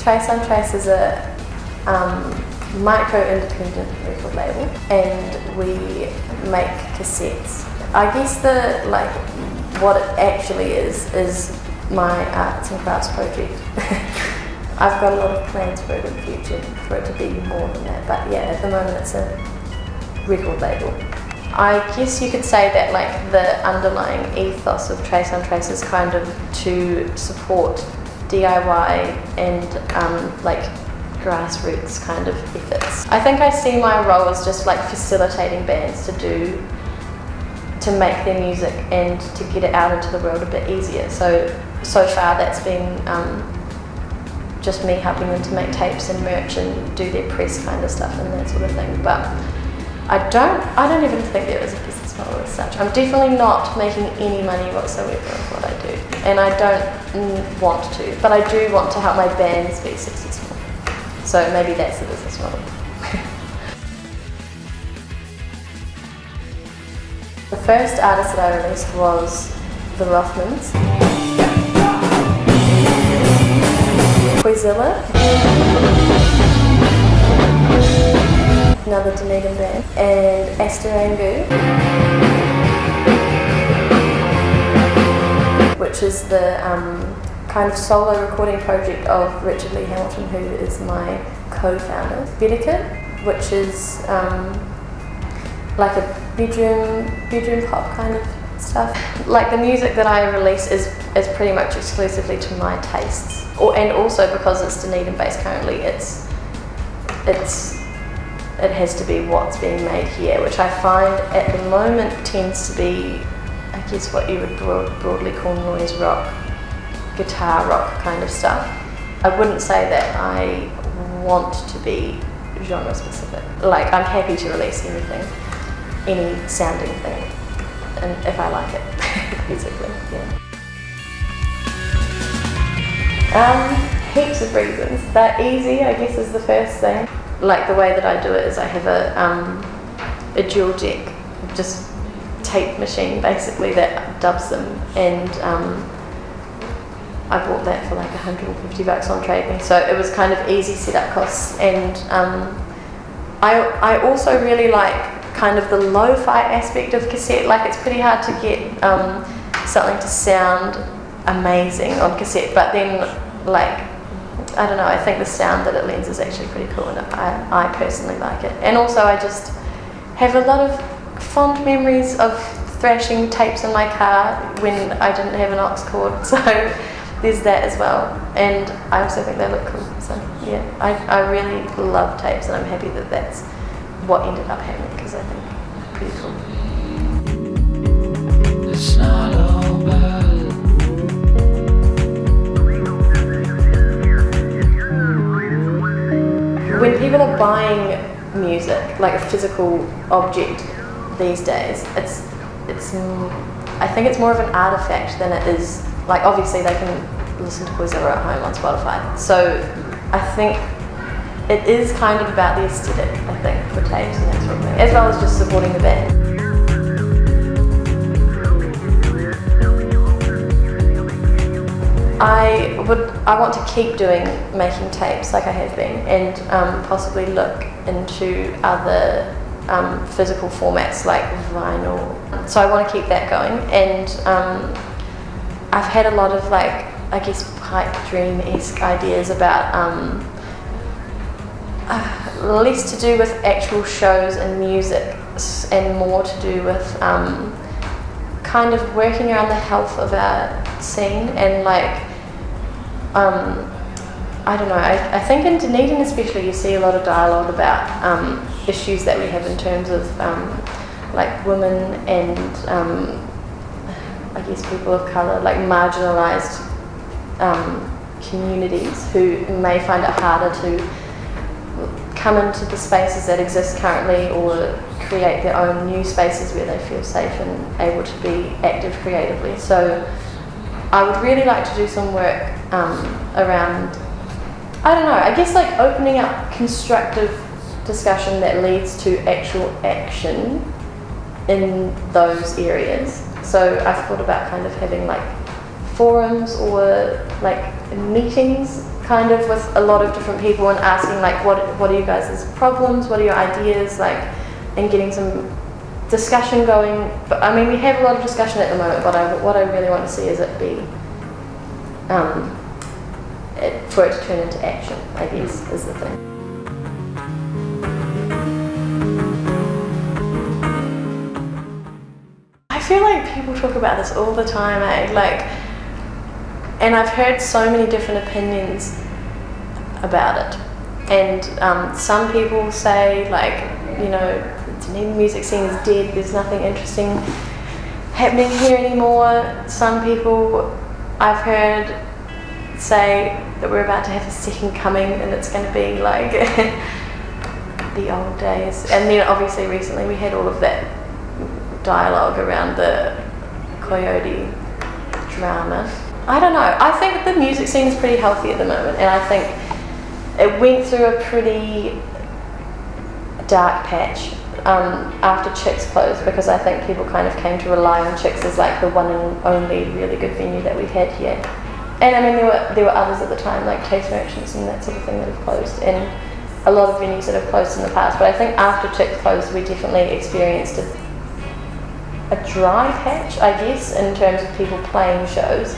Trace Untrace is a micro-independent record label, and we make cassettes. I guess what it actually is my arts and crafts project. I've got a lot of plans for it in the future, for it to be more than that, but yeah, at the moment it's a record label. I guess you could say that the underlying ethos of Trace Untrace is kind of to support DIY and grassroots kind of efforts. I think I see my role as just facilitating bands to make their music and to get it out into the world a bit easier. So far that's been just me helping them to make tapes and merch and do their press kind of stuff and that sort of thing. But I don't even think there is a business model as such. I'm definitely not making any money whatsoever with what I do, and I don't want to, but I do want to help my bands be successful. So maybe that's the business model. The first artist that I released was the Rothmans, Quizilla, another Dunedin band, and Asterangu, which is the kind of solo recording project of Richard Lee Hamilton, who is my co-founder. Vedicate, which is like a bedroom pop kind of stuff. The music that I release is pretty much exclusively to my tastes, and also because it's Dunedin based currently, it has to be what's being made here, which I find at the moment tends to be, I guess, what you would broadly call noise rock, guitar rock kind of stuff. I wouldn't say that I want to be genre specific. I'm happy to release anything, any sounding thing, and if I like it, basically, yeah. Heaps of reasons. They're easy, I guess, is the first thing. The way that I do it is I have a dual deck, just tape machine basically that dubs them, and I bought that for $150 on Trade Me, so it was kind of easy setup costs. And I also really like kind of the lo-fi aspect of cassette. It's pretty hard to get something to sound amazing on cassette, but then I don't know, I think the sound that it lends is actually pretty cool, and I personally like it. And also I just have a lot of fond memories of thrashing tapes in my car when I didn't have an aux cord, so there's that as well. And I also think they look cool, so yeah, I really love tapes, and I'm happy that that's what ended up happening, because I think it's pretty cool. It's not all bad. When people are buying music, like a physical object these days, I think it's more of an artifact than it is, obviously they can listen to Quizilla at home on Spotify, so I think it is kind of about the aesthetic, I think, for tapes and that sort of thing, as well as just supporting the band. I want to keep making tapes like I have been, and possibly look into other physical formats like vinyl. So I want to keep that going, and I've had a lot of I guess pipe dream-esque ideas about less to do with actual shows and music and more to do with kind of working around the health of our scene, and I don't know, I think in Dunedin especially you see a lot of dialogue about issues that we have in terms of women and I guess people of colour, marginalised communities who may find it harder to come into the spaces that exist currently, or create their own new spaces where they feel safe and able to be active creatively. So I would really like to do some work around, I don't know, I guess opening up constructive discussion that leads to actual action in those areas. So I've thought about kind of having forums or meetings kind of with a lot of different people and asking like what are you guys' problems, what are your ideas, like, and getting some discussion going. But I mean, we have a lot of discussion at the moment, but what I really want to see is it be for it to turn into action, I guess, is the thing. I feel like people talk about this all the time, like, and I've heard so many different opinions about it. And some people say, like, you know, the Dunedin music scene is dead, there's nothing interesting happening here anymore. Some people I've heard say that we're about to have a second coming and it's going to be like the old days. And then obviously recently we had all of that dialogue around the Coyote drama. I don't know, I think the music scene is pretty healthy at the moment, and I think it went through a pretty dark patch after Chicks closed, because I think people kind of came to rely on Chicks as like the one and only really good venue that we had here. And I mean, there were others at the time, like Taste Merchants and that sort of thing, that have closed, and a lot of venues that have closed in the past. But I think after Chicks closed, we definitely experienced a dry patch, I guess, in terms of people playing shows.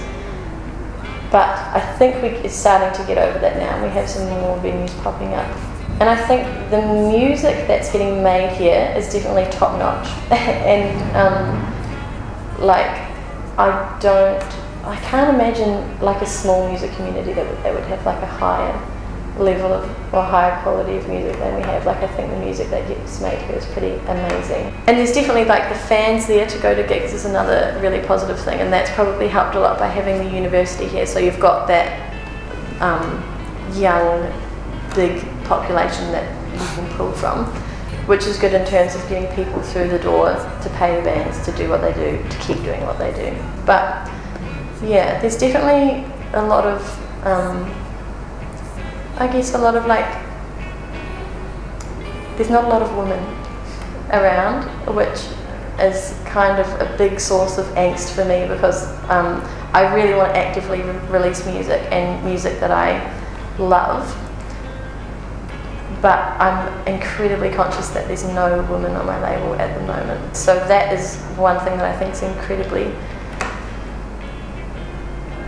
But I think it's starting to get over that now, and we have some more venues popping up. And I think the music that's getting made here is definitely top notch. And like, I can't imagine like a small music community that would have like a higher level of, or higher quality of music than we have. Like, I think the music that gets made here is pretty amazing. And there's definitely like the fans there to go to gigs is another really positive thing, and that's probably helped a lot by having the university here. So you've got that young, big population that you can pull from, which is good in terms of getting people through the door to pay the bands to do what they do, to keep doing what they do. But yeah, there's definitely a lot of I guess a lot of like, there's not a lot of women around, which is kind of a big source of angst for me, because I really want to actively release music, and music that I love, but I'm incredibly conscious that there's no woman on my label at the moment. So that is one thing that I think is incredibly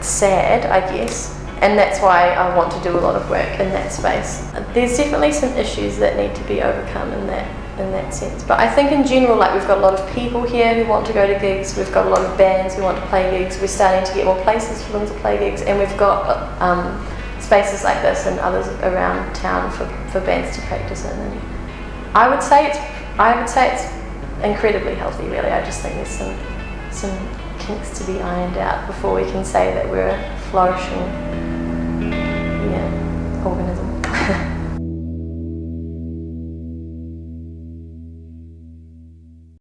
sad, I guess. And that's why I want to do a lot of work in that space. There's definitely some issues that need to be overcome in that sense. But I think in general, like, we've got a lot of people here who want to go to gigs, we've got a lot of bands who want to play gigs, we're starting to get more places for them to play gigs, and we've got spaces like this and others around town for bands to practice in. And I would say it's incredibly healthy, really. I just think there's some kinks to be ironed out before we can say that we're a flourishing